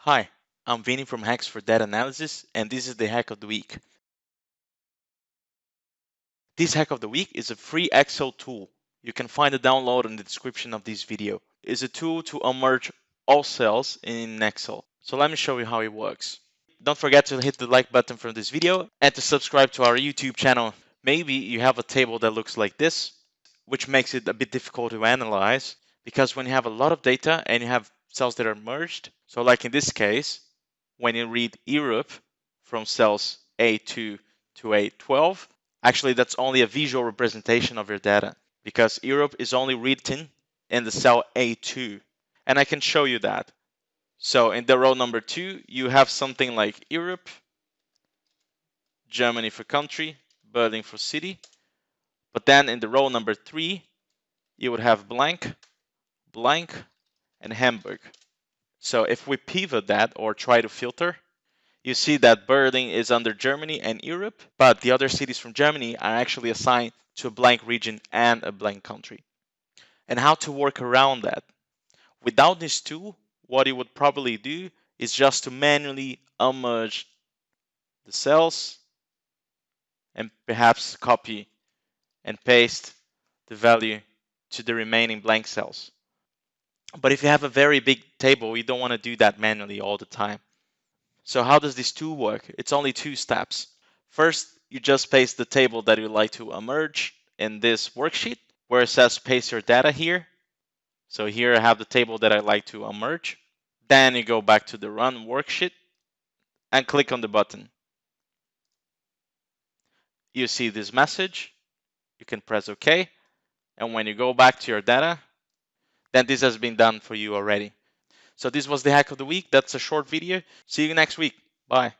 Hi, I'm Vinny from Hacks for Data Analysis, and this is the Hack of the Week. This Hack of the Week is a free Excel tool. You can find the download in the description of this video. It's a tool to unmerge all cells in Excel. So let me show you how it works. Don't forget to hit the like button for this video and to subscribe to our YouTube channel. Maybe you have a table that looks like this, which makes it a bit difficult to analyze because when you have a lot of data and you have cells that are merged, so like in this case, when you read Europe from cells A2 to A12, actually that's only a visual representation of your data because Europe is only written in the cell A2. And I can show you that. So in the row number 2, you have something like Europe, Germany for country, Berlin for city. But then in the row number 3, you would have blank, blank, and Hamburg. So if we pivot that or try to filter, you see that Berlin is under Germany and Europe, but the other cities from Germany are actually assigned to a blank region and a blank country. And how to work around that? Without this tool, what you would probably do is just to manually unmerge the cells and perhaps copy and paste the value to the remaining blank cells. But if you have a very big table, you don't want to do that manually all the time. So how does this tool work? It's only 2 steps. First, you just paste the table that you'd like to unmerge in this worksheet where it says paste your data here. So here I have the table that I'd like to unmerge. Then you go back to the run worksheet and click on the button. You see this message. You can press OK. And when you go back to your data, then this has been done for you already. So this was the hack of the week. That's a short video. See you next week. Bye.